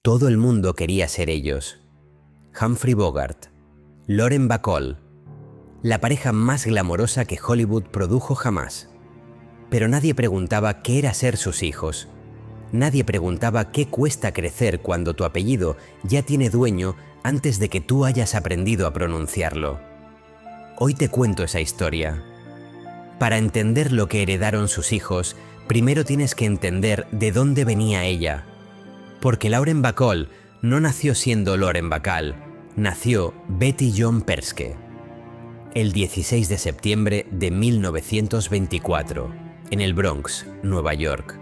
Todo el mundo quería ser ellos. Humphrey Bogart, Lauren Bacall, la pareja más glamorosa que Hollywood produjo jamás. Pero nadie preguntaba qué era ser sus hijos. Nadie preguntaba qué cuesta crecer cuando tu apellido ya tiene dueño antes de que tú hayas aprendido a pronunciarlo. Hoy te cuento esa historia. Para entender lo que heredaron sus hijos, primero tienes que entender de dónde venía ella. Porque Lauren Bacall no nació siendo Lauren Bacall, nació Betty John Perske. El 16 de septiembre de 1924, en el Bronx, Nueva York.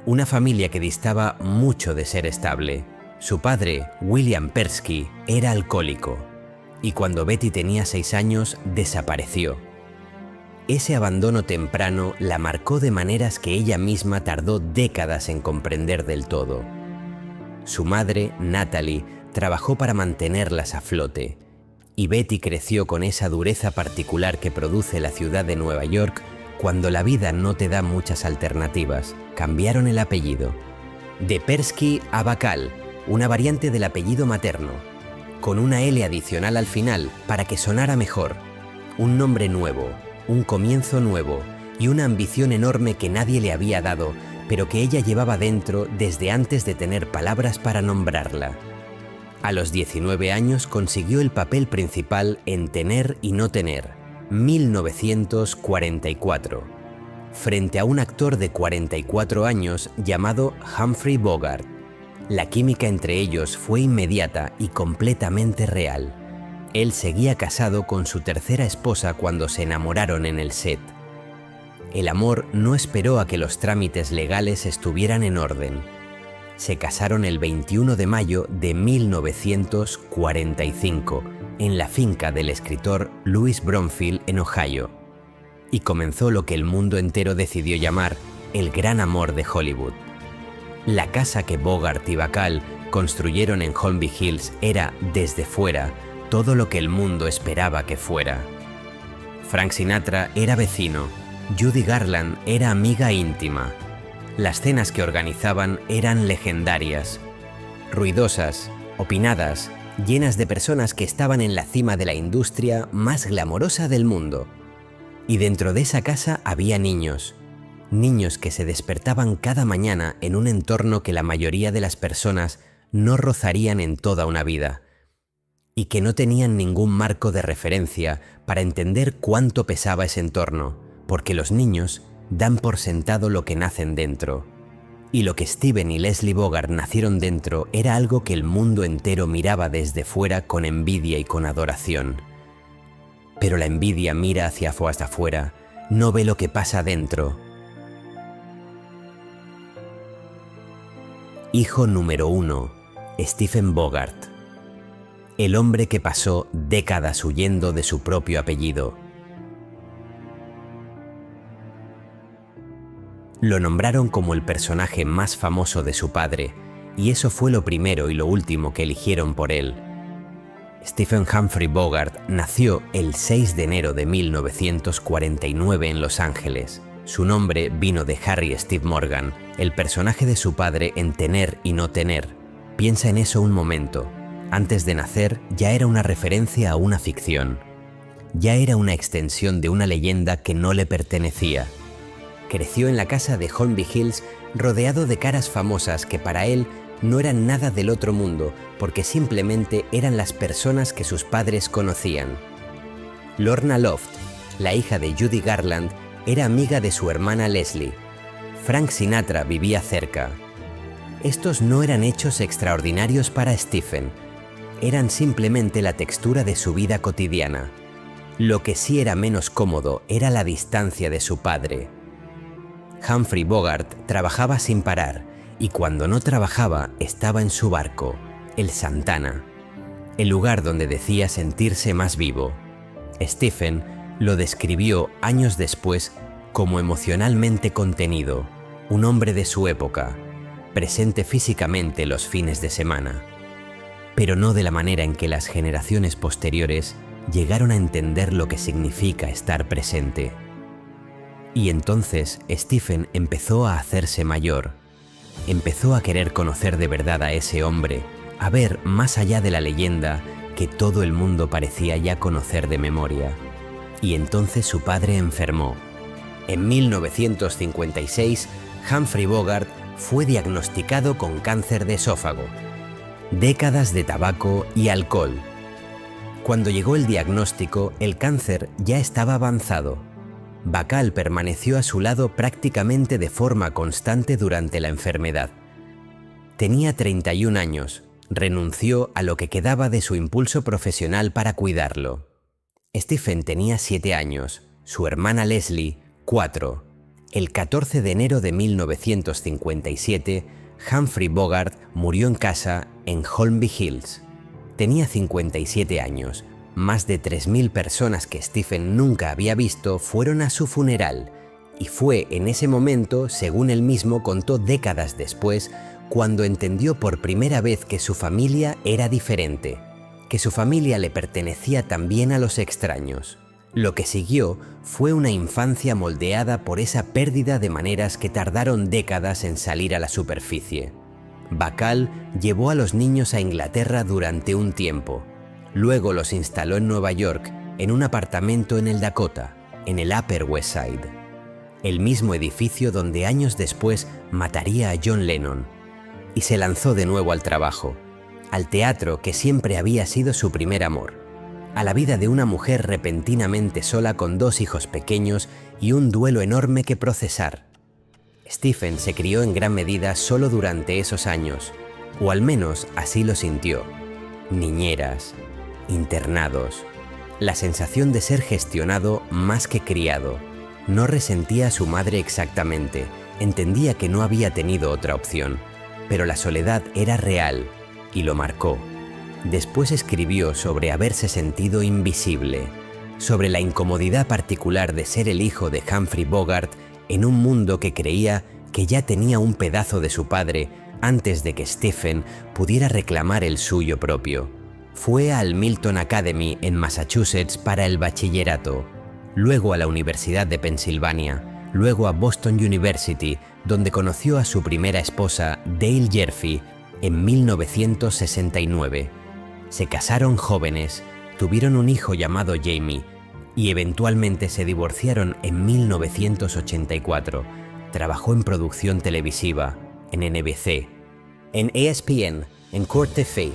Una familia que distaba mucho de ser estable. Su padre, William Persky, era alcohólico, y cuando Betty tenía 6 años, desapareció. Ese abandono temprano la marcó de maneras que ella misma tardó décadas en comprender del todo. Su madre, Natalie, trabajó para mantenerlas a flote, y Betty creció con esa dureza particular que produce la ciudad de Nueva York cuando la vida no te da muchas alternativas. Cambiaron el apellido. De Persky a Bacall, una variante del apellido materno, con una L adicional al final para que sonara mejor. Un nombre nuevo, un comienzo nuevo y una ambición enorme que nadie le había dado, pero que ella llevaba dentro desde antes de tener palabras para nombrarla. A los 19 años consiguió el papel principal en Tener y no tener, 1944, frente a un actor de 44 años llamado Humphrey Bogart. La química entre ellos fue inmediata y completamente real. Él seguía casado con su tercera esposa cuando se enamoraron en el set. El amor no esperó a que los trámites legales estuvieran en orden. Se casaron el 21 de mayo de 1945 en la finca del escritor Louis Bromfield en Ohio, y comenzó lo que el mundo entero decidió llamar el gran amor de Hollywood. La casa que Bogart y Bacall construyeron en Holmby Hills era, desde fuera, todo lo que el mundo esperaba que fuera. Frank Sinatra era vecino, Judy Garland era amiga íntima. Las cenas que organizaban eran legendarias, ruidosas, opinadas, llenas de personas que estaban en la cima de la industria más glamorosa del mundo. Y dentro de esa casa había niños, niños que se despertaban cada mañana en un entorno que la mayoría de las personas no rozarían en toda una vida, y que no tenían ningún marco de referencia para entender cuánto pesaba ese entorno, porque los niños dan por sentado lo que nacen dentro. Y lo que Steven y Leslie Bogart nacieron dentro era algo que el mundo entero miraba desde fuera con envidia y con adoración. Pero la envidia mira hacia afuera, no ve lo que pasa dentro. Hijo número 1, Stephen Bogart. El hombre que pasó décadas huyendo de su propio apellido. Lo nombraron como el personaje más famoso de su padre, y eso fue lo primero y lo último que eligieron por él. Stephen Humphrey Bogart nació el 6 de enero de 1949 en Los Ángeles. Su nombre vino de Harry Steve Morgan, el personaje de su padre en Tener y no tener. Piensa en eso un momento. Antes de nacer ya era una referencia a una ficción. Ya era una extensión de una leyenda que no le pertenecía. Creció en la casa de Holmby Hills rodeado de caras famosas que para él no eran nada del otro mundo porque simplemente eran las personas que sus padres conocían. Lorna Loft, la hija de Judy Garland, era amiga de su hermana Leslie. Frank Sinatra vivía cerca. Estos no eran hechos extraordinarios para Stephen. Eran simplemente la textura de su vida cotidiana. Lo que sí era menos cómodo era la distancia de su padre. Humphrey Bogart trabajaba sin parar y cuando no trabajaba estaba en su barco, el Santana, el lugar donde decía sentirse más vivo. Stephen lo describió años después como emocionalmente contenido, un hombre de su época, presente físicamente los fines de semana, pero no de la manera en que las generaciones posteriores llegaron a entender lo que significa estar presente. Y entonces Stephen empezó a hacerse mayor. Empezó a querer conocer de verdad a ese hombre, a ver más allá de la leyenda que todo el mundo parecía ya conocer de memoria. Y entonces su padre enfermó. En 1956, Humphrey Bogart fue diagnosticado con cáncer de esófago. Décadas de tabaco y alcohol. Cuando llegó el diagnóstico, el cáncer ya estaba avanzado. Bacall permaneció a su lado prácticamente de forma constante durante la enfermedad. Tenía 31 años, renunció a lo que quedaba de su impulso profesional para cuidarlo. Stephen tenía 7 años, su hermana Leslie, 4. El 14 de enero de 1957, Humphrey Bogart murió en casa en Holmby Hills. Tenía 57 años. Más de 3.000 personas que Stephen nunca había visto fueron a su funeral, y fue en ese momento, según él mismo contó décadas después, cuando entendió por primera vez que su familia era diferente, que su familia le pertenecía también a los extraños. Lo que siguió fue una infancia moldeada por esa pérdida de maneras que tardaron décadas en salir a la superficie. Bacall llevó a los niños a Inglaterra durante un tiempo. Luego los instaló en Nueva York, en un apartamento en el Dakota, en el Upper West Side, el mismo edificio donde años después mataría a John Lennon, y se lanzó de nuevo al trabajo, al teatro que siempre había sido su primer amor, a la vida de una mujer repentinamente sola con 2 hijos pequeños y un duelo enorme que procesar. Stephen se crió en gran medida solo durante esos años, o al menos así lo sintió. Niñeras, internados, la sensación de ser gestionado más que criado. No resentía a su madre exactamente, entendía que no había tenido otra opción, pero la soledad era real y lo marcó. Después escribió sobre haberse sentido invisible, sobre la incomodidad particular de ser el hijo de Humphrey Bogart en un mundo que creía que ya tenía un pedazo de su padre antes de que Stephen pudiera reclamar el suyo propio. Fue al Milton Academy en Massachusetts para el bachillerato, luego a la Universidad de Pensilvania, luego a Boston University, donde conoció a su primera esposa, Dale Jerfy, en 1969. Se casaron jóvenes, tuvieron un hijo llamado Jamie y eventualmente se divorciaron en 1984. Trabajó en producción televisiva, en NBC, en ESPN, en Court TV.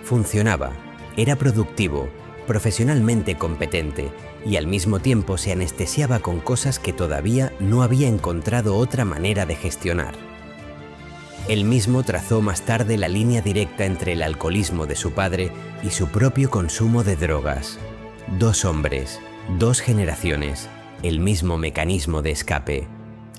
Funcionaba, era productivo, profesionalmente competente y al mismo tiempo se anestesiaba con cosas que todavía no había encontrado otra manera de gestionar. Él mismo trazó más tarde la línea directa entre el alcoholismo de su padre y su propio consumo de drogas. 2 hombres, 2 generaciones, el mismo mecanismo de escape.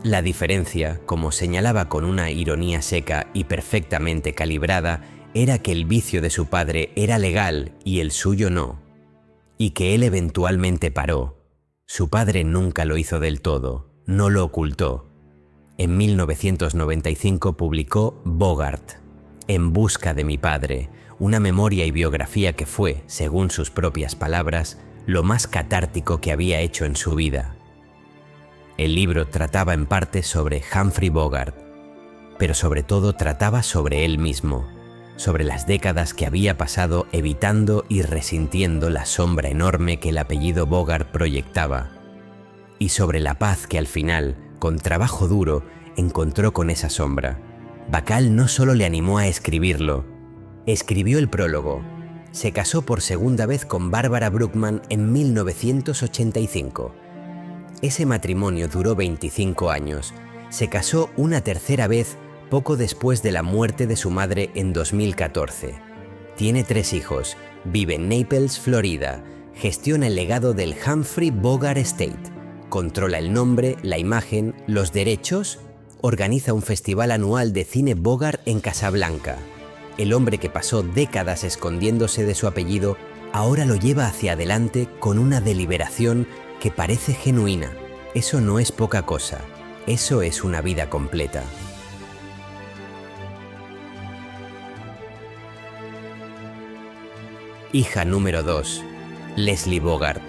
La diferencia, como señalaba con una ironía seca y perfectamente calibrada, era que el vicio de su padre era legal y el suyo no, y que él eventualmente paró. Su padre nunca lo hizo del todo, no lo ocultó. En 1995 publicó Bogart, En busca de mi padre, una memoria y biografía que fue, según sus propias palabras, lo más catártico que había hecho en su vida. El libro trataba en parte sobre Humphrey Bogart, pero sobre todo trataba sobre él mismo, sobre las décadas que había pasado evitando y resintiendo la sombra enorme que el apellido Bogart proyectaba, y sobre la paz que al final, con trabajo duro, encontró con esa sombra. Bacall no solo le animó a escribirlo, escribió el prólogo. Se casó por segunda vez con Barbara Brookman en 1985. Ese matrimonio duró 25 años. Se casó una tercera vez poco después de la muerte de su madre en 2014. Tiene 3 hijos, vive en Naples, Florida, gestiona el legado del Humphrey Bogart Estate, controla el nombre, la imagen, los derechos, organiza un festival anual de cine Bogart en Casablanca. El hombre que pasó décadas escondiéndose de su apellido ahora lo lleva hacia adelante con una deliberación que parece genuina. Eso no es poca cosa, eso es una vida completa. Hija número 2, Leslie Bogart,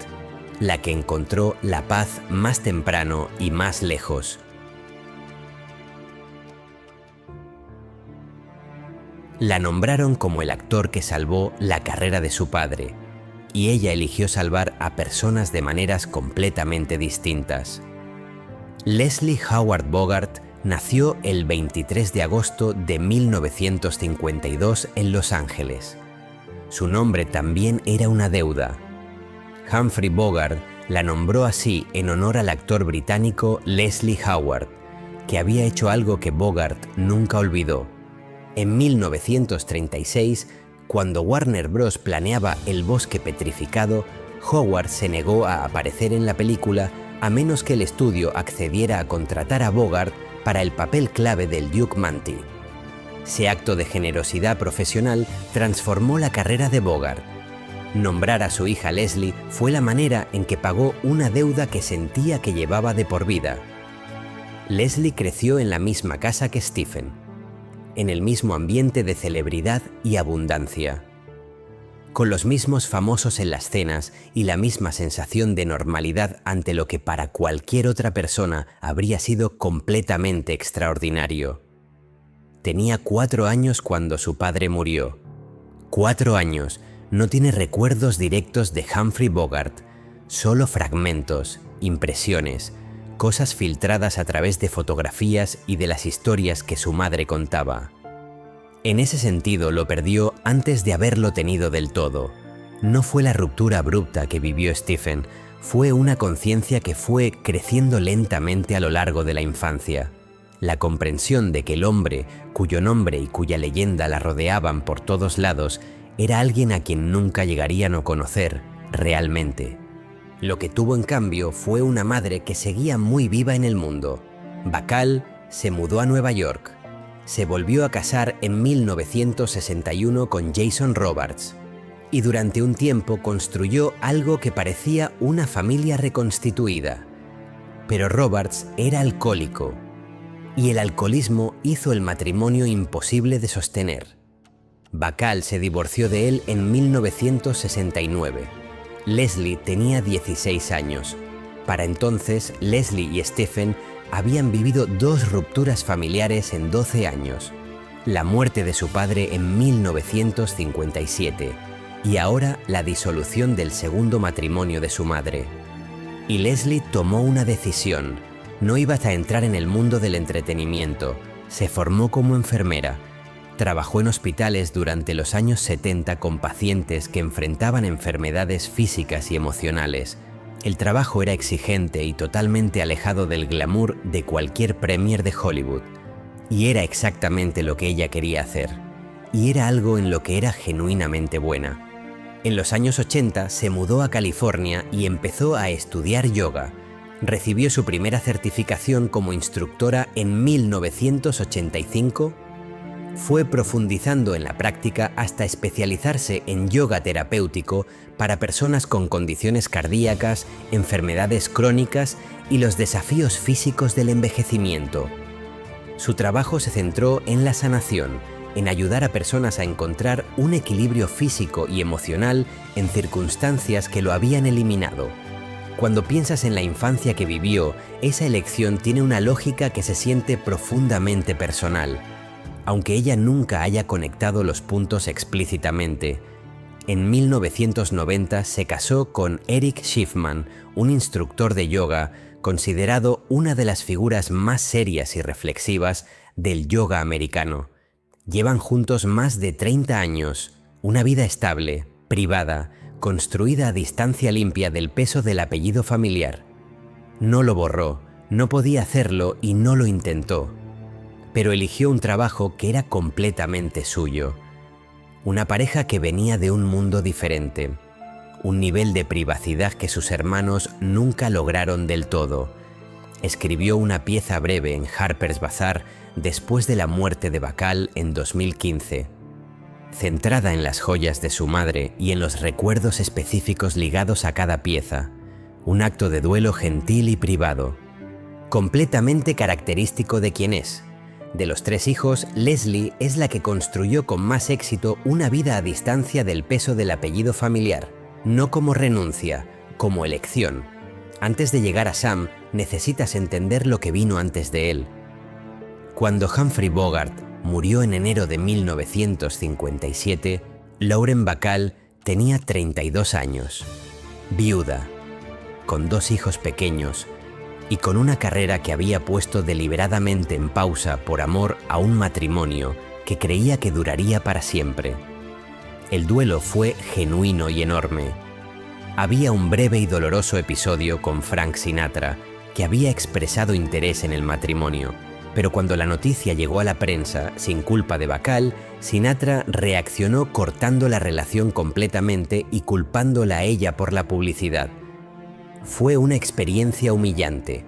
la que encontró la paz más temprano y más lejos. La nombraron como el actor que salvó la carrera de su padre, y ella eligió salvar a personas de maneras completamente distintas. Leslie Howard Bogart nació el 23 de agosto de 1952 en Los Ángeles. Su nombre también era una deuda. Humphrey Bogart la nombró así en honor al actor británico Leslie Howard, que había hecho algo que Bogart nunca olvidó. En 1936, cuando Warner Bros. Planeaba El bosque petrificado, Howard se negó a aparecer en la película a menos que el estudio accediera a contratar a Bogart para el papel clave del Duke Manty. Ese acto de generosidad profesional transformó la carrera de Bogart. Nombrar a su hija Leslie fue la manera en que pagó una deuda que sentía que llevaba de por vida. Leslie creció en la misma casa que Stephen, en el mismo ambiente de celebridad y abundancia, con los mismos famosos en las cenas y la misma sensación de normalidad ante lo que para cualquier otra persona habría sido completamente extraordinario. Tenía 4 años cuando su padre murió. 4 años. No tiene recuerdos directos de Humphrey Bogart, solo fragmentos, impresiones, cosas filtradas a través de fotografías y de las historias que su madre contaba. En ese sentido lo perdió antes de haberlo tenido del todo. No fue la ruptura abrupta que vivió Stephen, fue una conciencia que fue creciendo lentamente a lo largo de la infancia. La comprensión de que el hombre, cuyo nombre y cuya leyenda la rodeaban por todos lados, era alguien a quien nunca llegarían a conocer realmente. Lo que tuvo en cambio fue una madre que seguía muy viva en el mundo. Bacall se mudó a Nueva York. Se volvió a casar en 1961 con Jason Robards y durante un tiempo construyó algo que parecía una familia reconstituida. Pero Robards era alcohólico y el alcoholismo hizo el matrimonio imposible de sostener. Bacall se divorció de él en 1969. Leslie tenía 16 años. Para entonces, Leslie y Stephen habían vivido 2 rupturas familiares en 12 años. La muerte de su padre en 1957 y ahora la disolución del segundo matrimonio de su madre. Y Leslie tomó una decisión. No iba a entrar en el mundo del entretenimiento. Se formó como enfermera. Trabajó en hospitales durante los años 70 con pacientes que enfrentaban enfermedades físicas y emocionales. El trabajo era exigente y totalmente alejado del glamour de cualquier premier de Hollywood. Y era exactamente lo que ella quería hacer. Y era algo en lo que era genuinamente buena. En los años 80 se mudó a California y empezó a estudiar yoga. Recibió su primera certificación como instructora en 1985. Fue profundizando en la práctica hasta especializarse en yoga terapéutico para personas con condiciones cardíacas, enfermedades crónicas y los desafíos físicos del envejecimiento. Su trabajo se centró en la sanación, en ayudar a personas a encontrar un equilibrio físico y emocional en circunstancias que lo habían eliminado. Cuando piensas en la infancia que vivió, esa elección tiene una lógica que se siente profundamente personal. Aunque ella nunca haya conectado los puntos explícitamente. En 1990 se casó con Eric Schiffman, un instructor de yoga considerado una de las figuras más serias y reflexivas del yoga americano. Llevan juntos más de 30 años, una vida estable, privada, construida a distancia limpia del peso del apellido familiar. No lo borró, no podía hacerlo y no lo intentó. Pero eligió un trabajo que era completamente suyo. Una pareja que venía de un mundo diferente, un nivel de privacidad que sus hermanos nunca lograron del todo. Escribió una pieza breve en Harper's Bazaar después de la muerte de Bacall en 2015, centrada en las joyas de su madre y en los recuerdos específicos ligados a cada pieza, un acto de duelo gentil y privado, completamente característico de quien es. De los 3 hijos, Leslie es la que construyó con más éxito una vida a distancia del peso del apellido familiar, no como renuncia, como elección. Antes de llegar a Sam, necesitas entender lo que vino antes de él. Cuando Humphrey Bogart murió en enero de 1957, Lauren Bacall tenía 32 años, viuda, con 2 hijos pequeños y con una carrera que había puesto deliberadamente en pausa por amor a un matrimonio que creía que duraría para siempre. El duelo fue genuino y enorme. Había un breve y doloroso episodio con Frank Sinatra, que había expresado interés en el matrimonio, pero cuando la noticia llegó a la prensa, sin culpa de Bacall, Sinatra reaccionó cortando la relación completamente y culpándola a ella por la publicidad. Fue una experiencia humillante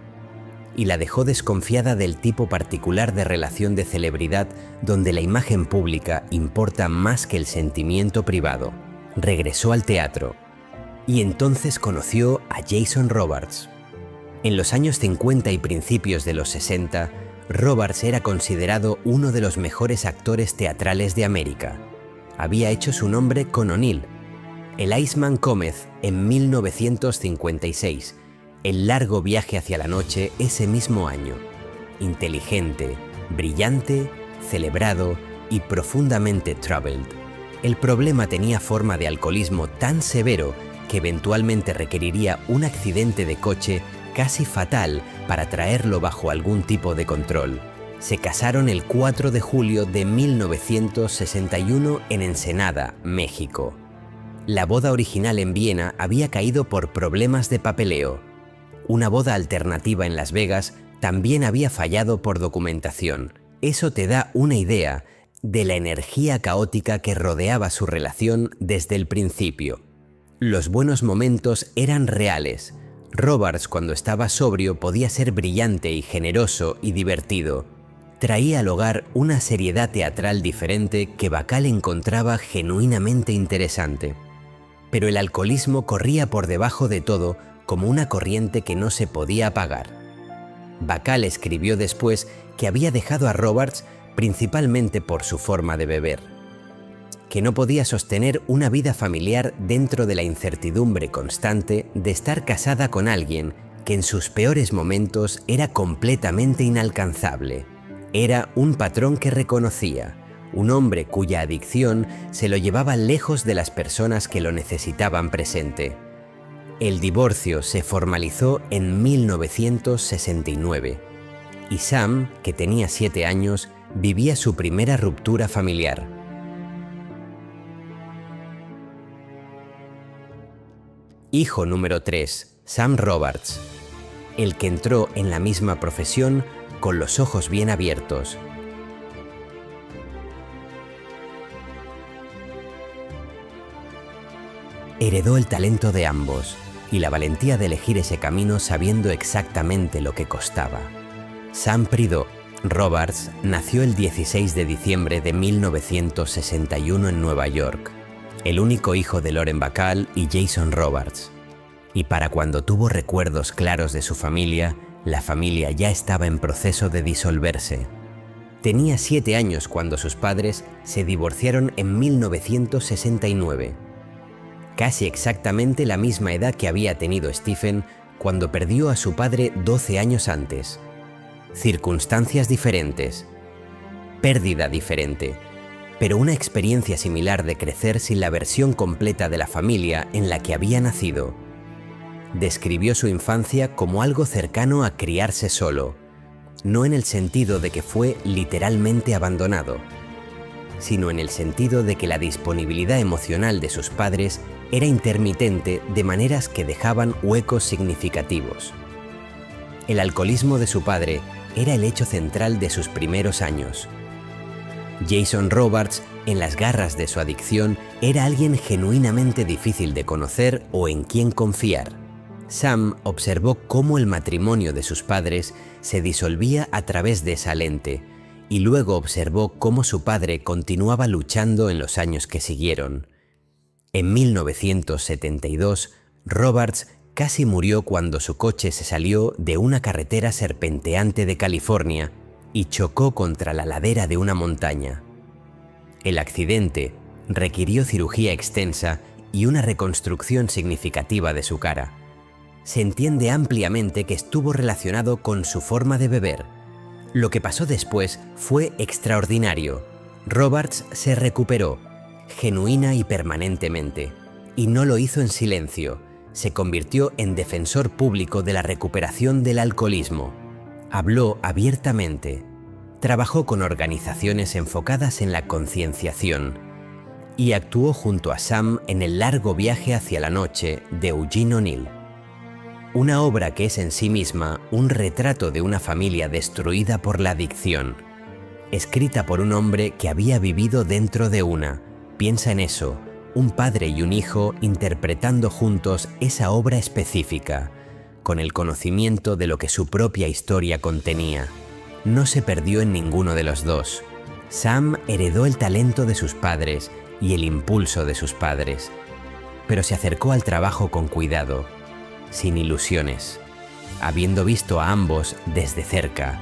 y la dejó desconfiada del tipo particular de relación de celebridad donde la imagen pública importa más que el sentimiento privado. Regresó al teatro y entonces conoció a Jason Robards. En los años 50 y principios de los 60, Robards era considerado uno de los mejores actores teatrales de América. Había hecho su nombre con O'Neill, El Iceman Cometh en 1956, El largo viaje hacia la noche ese mismo año. Inteligente, brillante, celebrado y profundamente troubled. El problema tenía forma de alcoholismo tan severo que eventualmente requeriría un accidente de coche casi fatal para traerlo bajo algún tipo de control. Se casaron el 4 de julio de 1961 en Ensenada, México. La boda original en Viena había caído por problemas de papeleo. Una boda alternativa en Las Vegas también había fallado por documentación. Eso te da una idea de la energía caótica que rodeaba su relación desde el principio. Los buenos momentos eran reales. Robards, cuando estaba sobrio, podía ser brillante y generoso y divertido. Traía al hogar una seriedad teatral diferente que Bacall encontraba genuinamente interesante. Pero el alcoholismo corría por debajo de todo como una corriente que no se podía apagar. Bacall escribió después que había dejado a Robards principalmente por su forma de beber, que no podía sostener una vida familiar dentro de la incertidumbre constante de estar casada con alguien que en sus peores momentos era completamente inalcanzable. Era un patrón que reconocía, un hombre cuya adicción se lo llevaba lejos de las personas que lo necesitaban presente. El divorcio se formalizó en 1969 y Sam, que tenía 7 años, vivía su primera ruptura familiar. Hijo número 3, Sam Robards, el que entró en la misma profesión con los ojos bien abiertos. Heredó el talento de ambos y la valentía de elegir ese camino sabiendo exactamente lo que costaba. Sam Prideaux Robards nació el 16 de diciembre de 1961 en Nueva York, el único hijo de Lauren Bacall y Jason Robards. Y para cuando tuvo recuerdos claros de su familia, la familia ya estaba en proceso de disolverse. Tenía 7 años cuando sus padres se divorciaron en 1969. Casi exactamente la misma edad que había tenido Stephen cuando perdió a su padre 12 años antes. Circunstancias diferentes, pérdida diferente, pero una experiencia similar de crecer sin la versión completa de la familia en la que había nacido. Describió su infancia como algo cercano a criarse solo, no en el sentido de que fue literalmente abandonado, sino en el sentido de que la disponibilidad emocional de sus padres era intermitente de maneras que dejaban huecos significativos. El alcoholismo de su padre era el hecho central de sus primeros años. Jason Robards, en las garras de su adicción, era alguien genuinamente difícil de conocer o en quien confiar. Sam observó cómo el matrimonio de sus padres se disolvía a través de esa lente, y luego observó cómo su padre continuaba luchando en los años que siguieron. En 1972, Robards casi murió cuando su coche se salió de una carretera serpenteante de California y chocó contra la ladera de una montaña. El accidente requirió cirugía extensa y una reconstrucción significativa de su cara. Se entiende ampliamente que estuvo relacionado con su forma de beber, Lo que pasó después fue extraordinario. Robards se recuperó, genuina y permanentemente, y no lo hizo en silencio. Se convirtió en defensor público de la recuperación del alcoholismo. Habló abiertamente. Trabajó con organizaciones enfocadas en la concienciación y actuó junto a Sam en El largo viaje hacia la noche de Eugene O'Neill. Una obra que es en sí misma un retrato de una familia destruida por la adicción, escrita por un hombre que había vivido dentro de una. Piensa en eso, un padre y un hijo interpretando juntos esa obra específica, con el conocimiento de lo que su propia historia contenía. No se perdió en ninguno de los dos. Sam heredó el talento de sus padres y el impulso de sus padres, pero se acercó al trabajo con cuidado, sin ilusiones, habiendo visto a ambos desde cerca,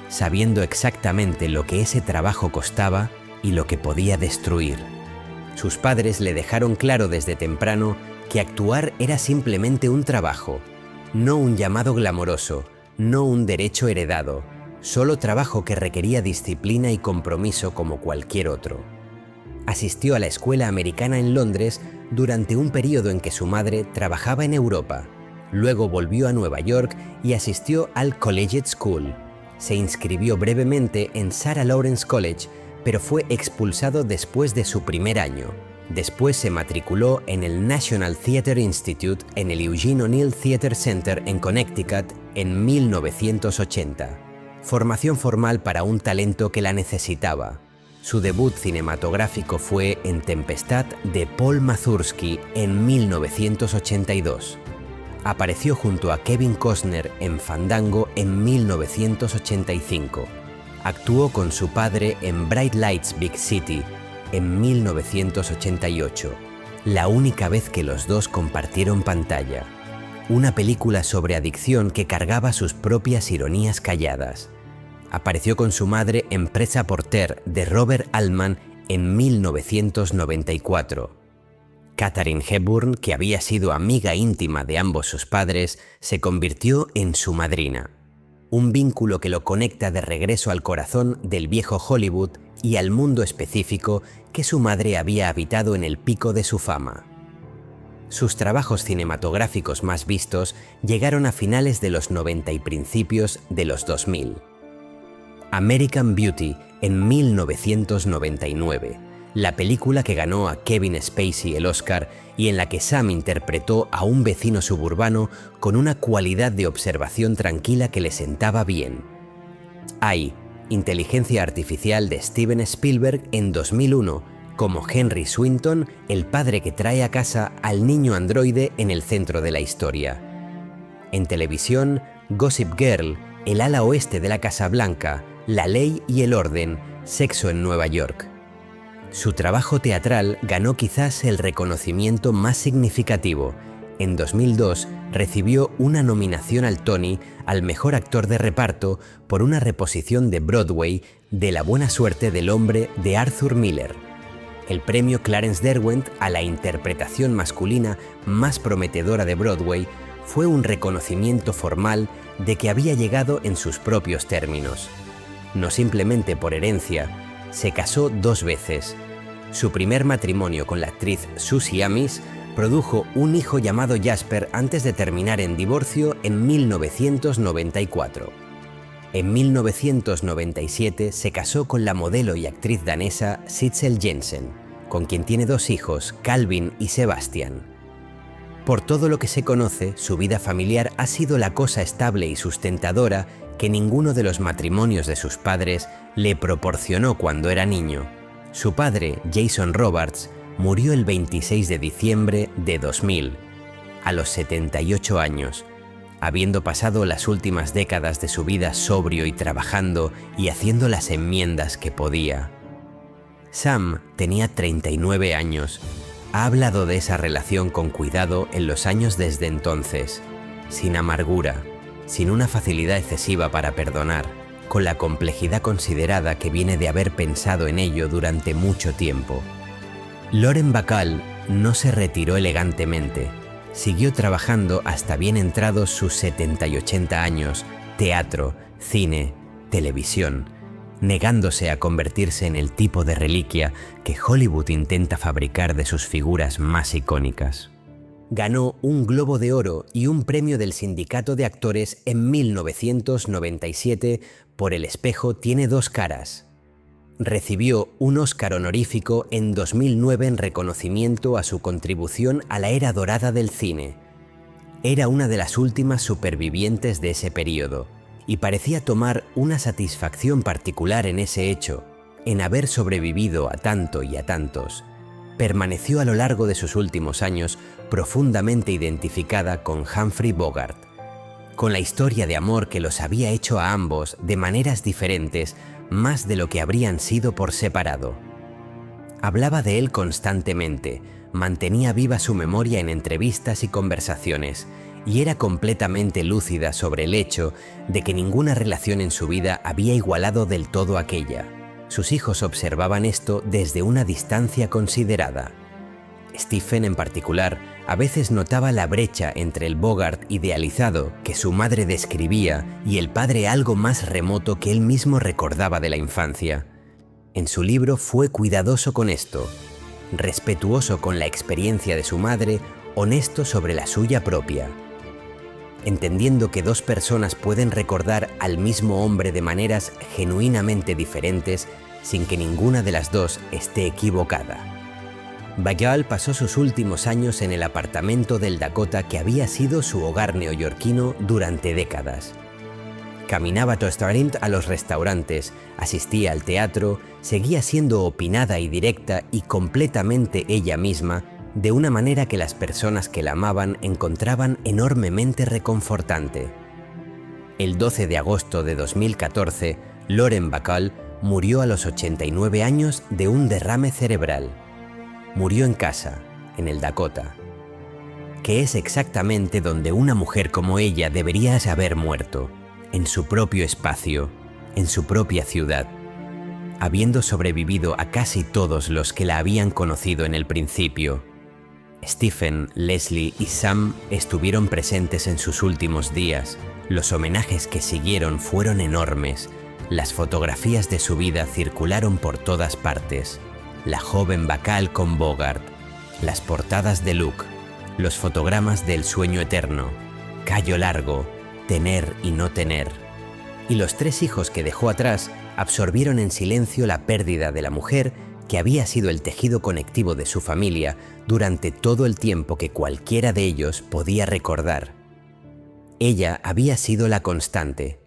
sabiendo exactamente lo que ese trabajo costaba y lo que podía destruir. Sus padres le dejaron claro desde temprano que actuar era simplemente un trabajo, no un llamado glamoroso, no un derecho heredado, solo trabajo que requería disciplina y compromiso como cualquier otro. Asistió a la escuela americana en Londres durante un periodo en que su madre trabajaba en Europa. Luego volvió a Nueva York y asistió al Collegiate School. Se inscribió brevemente en Sarah Lawrence College, pero fue expulsado después de su primer año. Después se matriculó en el National Theatre Institute en el Eugene O'Neill Theatre Center en Connecticut en 1980. Formación formal para un talento que la necesitaba. Su debut cinematográfico fue en Tempestad de Paul Mazursky en 1982. Apareció junto a Kevin Costner en Fandango en 1985. Actuó con su padre en Bright Lights Big City en 1988, la única vez que los dos compartieron pantalla. Una película sobre adicción que cargaba sus propias ironías calladas. Apareció con su madre en Presa Porter de Robert Altman en 1994. Katharine Hepburn, que había sido amiga íntima de ambos sus padres, se convirtió en su madrina. Un vínculo que lo conecta de regreso al corazón del viejo Hollywood y al mundo específico que su madre había habitado en el pico de su fama. Sus trabajos cinematográficos más vistos llegaron a finales de los 90 y principios de los 2000. American Beauty en 1999, la película que ganó a Kevin Spacey el Oscar y en la que Sam interpretó a un vecino suburbano con una cualidad de observación tranquila que le sentaba bien. Hay Inteligencia Artificial de Steven Spielberg en 2001, como Henry Swinton, el padre que trae a casa al niño androide en el centro de la historia. En televisión, Gossip Girl, El ala oeste de la Casa Blanca, La ley y el orden, Sexo en Nueva York. Su trabajo teatral ganó quizás el reconocimiento más significativo. En 2002 recibió una nominación al Tony al mejor actor de reparto por una reposición de Broadway de La buena suerte del hombre de Arthur Miller. El premio Clarence Derwent a la interpretación masculina más prometedora de Broadway fue un reconocimiento formal de que había llegado en sus propios términos. No simplemente por herencia, se casó 2 veces. Su primer matrimonio con la actriz Susie Amis produjo un hijo llamado Jasper antes de terminar en divorcio en 1994. En 1997 se casó con la modelo y actriz danesa Sissel Jensen, con quien tiene 2 hijos, Calvin y Sebastian. Por todo lo que se conoce, su vida familiar ha sido la cosa estable y sustentadora que ninguno de los matrimonios de sus padres le proporcionó cuando era niño. Su padre, Jason Robards, murió el 26 de diciembre de 2000, a los 78 años, habiendo pasado las últimas décadas de su vida sobrio y trabajando y haciendo las enmiendas que podía. Sam tenía 39 años. Ha hablado de esa relación con cuidado en los años desde entonces, sin amargura, sin una facilidad excesiva para perdonar, con la complejidad considerada que viene de haber pensado en ello durante mucho tiempo. Lauren Bacall no se retiró elegantemente, siguió trabajando hasta bien entrados sus 70 y 80 años, teatro, cine, televisión, negándose a convertirse en el tipo de reliquia que Hollywood intenta fabricar de sus figuras más icónicas. Ganó un Globo de Oro y un premio del Sindicato de Actores en 1997 por El espejo tiene dos caras. Recibió un Oscar honorífico en 2009 en reconocimiento a su contribución a la era dorada del cine. Era una de las últimas supervivientes de ese periodo y parecía tomar una satisfacción particular en ese hecho, en haber sobrevivido a tanto y a tantos. Permaneció a lo largo de sus últimos años profundamente identificada con Humphrey Bogart, con la historia de amor que los había hecho a ambos de maneras diferentes, más de lo que habrían sido por separado. Hablaba de él constantemente, mantenía viva su memoria en entrevistas y conversaciones, y era completamente lúcida sobre el hecho de que ninguna relación en su vida había igualado del todo aquella. Sus hijos observaban esto desde una distancia considerada. Stephen, en particular, a veces notaba la brecha entre el Bogart idealizado que su madre describía y el padre algo más remoto que él mismo recordaba de la infancia. En su libro fue cuidadoso con esto, respetuoso con la experiencia de su madre, honesto sobre la suya propia. Entendiendo que dos personas pueden recordar al mismo hombre de maneras genuinamente diferentes sin que ninguna de las dos esté equivocada. Bacall pasó sus últimos años en el apartamento del Dakota que había sido su hogar neoyorquino durante décadas. Caminaba transparente a los restaurantes, asistía al teatro, seguía siendo opinada y directa y completamente ella misma, de una manera que las personas que la amaban encontraban enormemente reconfortante. El 12 de agosto de 2014, Lauren Bacall murió a los 89 años de un derrame cerebral. Murió en casa, en el Dakota, que es exactamente donde una mujer como ella debería haber muerto, en su propio espacio, en su propia ciudad, habiendo sobrevivido a casi todos los que la habían conocido en el principio. Stephen, Leslie y Sam estuvieron presentes en sus últimos días. Los homenajes que siguieron fueron enormes. Las fotografías de su vida circularon por todas partes. La joven Bacall con Bogart, las portadas de Look, los fotogramas del sueño eterno, Callo largo, Tener y no tener. Y los tres hijos que dejó atrás absorbieron en silencio la pérdida de la mujer que había sido el tejido conectivo de su familia durante todo el tiempo que cualquiera de ellos podía recordar. Ella había sido la constante.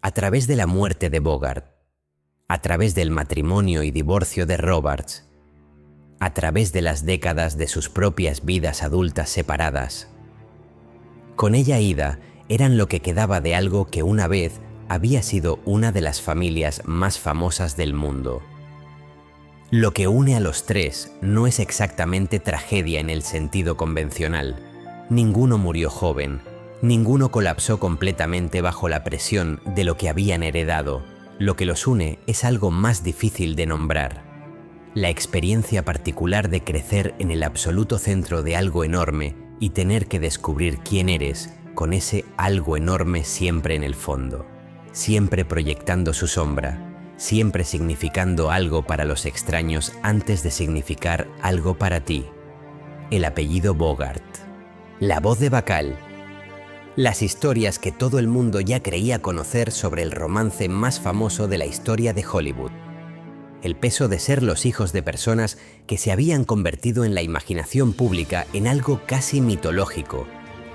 A través de la muerte de Bogart, a través del matrimonio y divorcio de Robards, a través de las décadas de sus propias vidas adultas separadas. Con ella Ida eran lo que quedaba de algo que una vez había sido una de las familias más famosas del mundo. Lo que une a los tres no es exactamente tragedia en el sentido convencional. Ninguno murió joven, ninguno colapsó completamente bajo la presión de lo que habían heredado. Lo que los une es algo más difícil de nombrar. La experiencia particular de crecer en el absoluto centro de algo enorme y tener que descubrir quién eres con ese algo enorme siempre en el fondo, siempre proyectando su sombra, siempre significando algo para los extraños antes de significar algo para ti. El apellido Bogart, la voz de Bacall, las historias que todo el mundo ya creía conocer sobre el romance más famoso de la historia de Hollywood. El peso de ser los hijos de personas que se habían convertido en la imaginación pública en algo casi mitológico,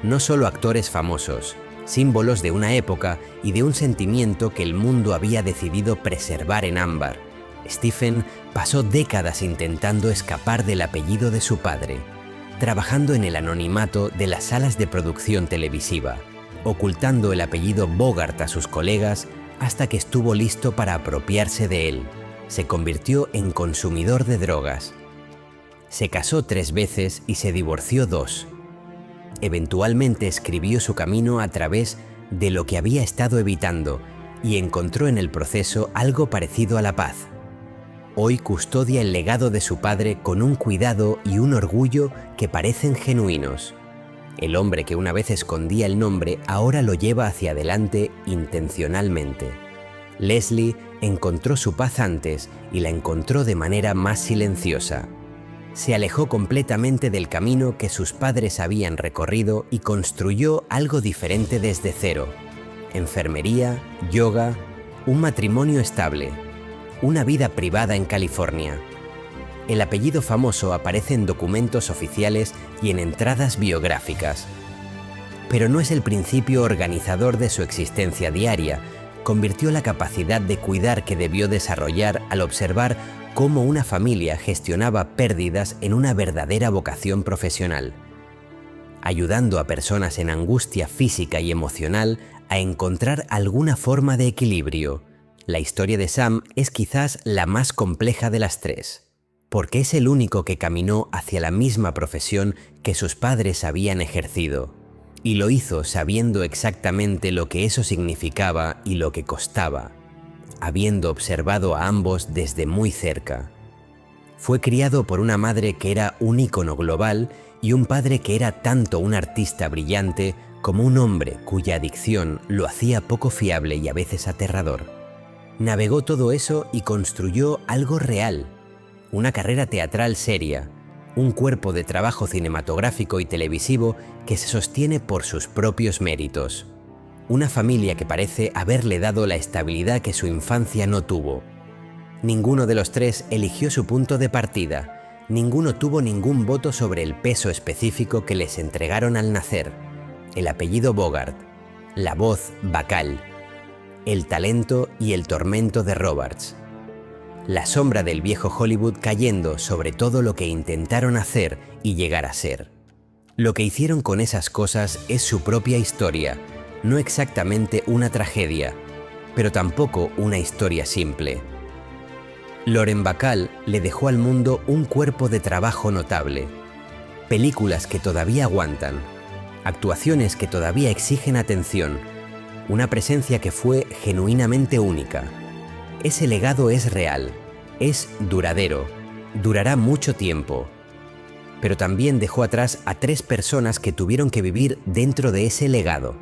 no solo actores famosos, símbolos de una época y de un sentimiento que el mundo había decidido preservar en ámbar. Stephen pasó décadas intentando escapar del apellido de su padre, trabajando en el anonimato de las salas de producción televisiva, ocultando el apellido Bogart a sus colegas hasta que estuvo listo para apropiarse de él. Se convirtió en consumidor de drogas. Se casó 3 veces y se divorció 2. Eventualmente escribió su camino a través de lo que había estado evitando y encontró en el proceso algo parecido a la paz. Hoy custodia el legado de su padre con un cuidado y un orgullo que parecen genuinos. El hombre que una vez escondía el nombre ahora lo lleva hacia adelante intencionalmente. Leslie encontró su paz antes y la encontró de manera más silenciosa. Se alejó completamente del camino que sus padres habían recorrido y construyó algo diferente desde cero. Enfermería, yoga, un matrimonio estable, una vida privada en California. El apellido famoso aparece en documentos oficiales y en entradas biográficas. Pero no es el principio organizador de su existencia diaria. Convirtió la capacidad de cuidar que debió desarrollar al observar cómo una familia gestionaba pérdidas en una verdadera vocación profesional, ayudando a personas en angustia física y emocional a encontrar alguna forma de equilibrio. La historia de Sam es quizás la más compleja de las tres, porque es el único que caminó hacia la misma profesión que sus padres habían ejercido, y lo hizo sabiendo exactamente lo que eso significaba y lo que costaba, habiendo observado a ambos desde muy cerca. Fue criado por una madre que era un ícono global y un padre que era tanto un artista brillante como un hombre cuya adicción lo hacía poco fiable y a veces aterrador. Navegó todo eso y construyó algo real, una carrera teatral seria, un cuerpo de trabajo cinematográfico y televisivo que se sostiene por sus propios méritos. Una familia que parece haberle dado la estabilidad que su infancia no tuvo. Ninguno de los tres eligió su punto de partida, ninguno tuvo ningún voto sobre el peso específico que les entregaron al nacer, el apellido Bogart, la voz Bacall, el talento y el tormento de Robards. La sombra del viejo Hollywood cayendo sobre todo lo que intentaron hacer y llegar a ser. Lo que hicieron con esas cosas es su propia historia, no exactamente una tragedia, pero tampoco una historia simple. Lauren Bacall le dejó al mundo un cuerpo de trabajo notable, películas que todavía aguantan, actuaciones que todavía exigen atención, una presencia que fue genuinamente única. Ese legado es real, es duradero, durará mucho tiempo. Pero también dejó atrás a 3 personas que tuvieron que vivir dentro de ese legado,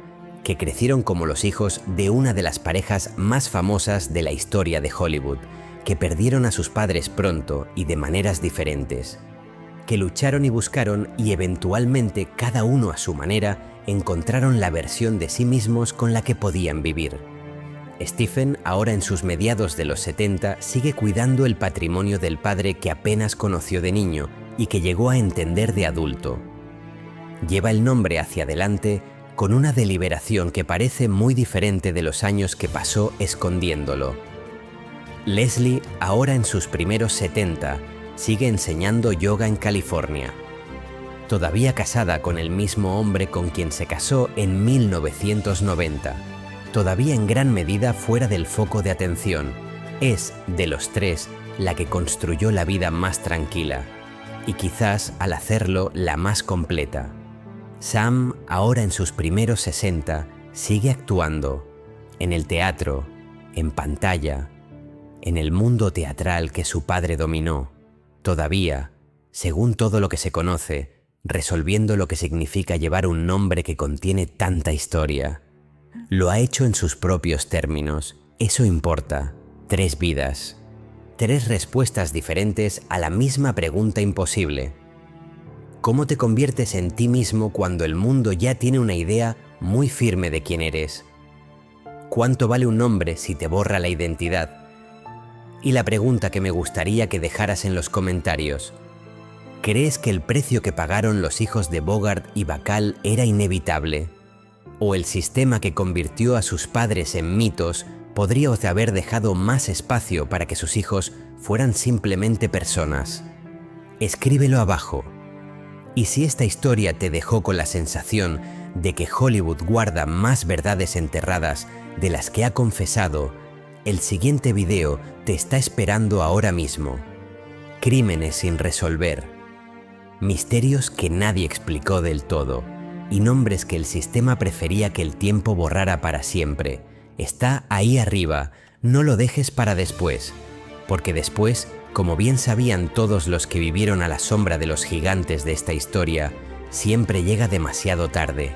que crecieron como los hijos de una de las parejas más famosas de la historia de Hollywood, que perdieron a sus padres pronto y de maneras diferentes, que lucharon y buscaron y eventualmente cada uno a su manera encontraron la versión de sí mismos con la que podían vivir. Stephen, ahora en sus mediados de los 70, sigue cuidando el patrimonio del padre que apenas conoció de niño y que llegó a entender de adulto. Lleva el nombre hacia adelante con una deliberación que parece muy diferente de los años que pasó escondiéndolo. Leslie, ahora en sus primeros 70, sigue enseñando yoga en California. Todavía casada con el mismo hombre con quien se casó en 1990. Todavía en gran medida fuera del foco de atención. Es, de los 3, la que construyó la vida más tranquila. Y quizás, al hacerlo, la más completa. Sam, ahora en sus primeros 60, sigue actuando. En el teatro, en pantalla, en el mundo teatral que su padre dominó. Todavía, según todo lo que se conoce, resolviendo lo que significa llevar un nombre que contiene tanta historia. Lo ha hecho en sus propios términos. Eso importa. 3 vidas. 3 respuestas diferentes a la misma pregunta imposible. ¿Cómo te conviertes en ti mismo cuando el mundo ya tiene una idea muy firme de quién eres? ¿Cuánto vale un nombre si te borra la identidad? Y la pregunta que me gustaría que dejaras en los comentarios. ¿Crees que el precio que pagaron los hijos de Bogart y Bacall era inevitable? ¿O el sistema que convirtió a sus padres en mitos podría haber dejado más espacio para que sus hijos fueran simplemente personas? Escríbelo abajo. Y si esta historia te dejó con la sensación de que Hollywood guarda más verdades enterradas de las que ha confesado, el siguiente video te está esperando ahora mismo. Crímenes sin resolver. Misterios que nadie explicó del todo. Y nombres que el sistema prefería que el tiempo borrara para siempre. Está ahí arriba, no lo dejes para después. Porque después, como bien sabían todos los que vivieron a la sombra de los gigantes de esta historia, siempre llega demasiado tarde.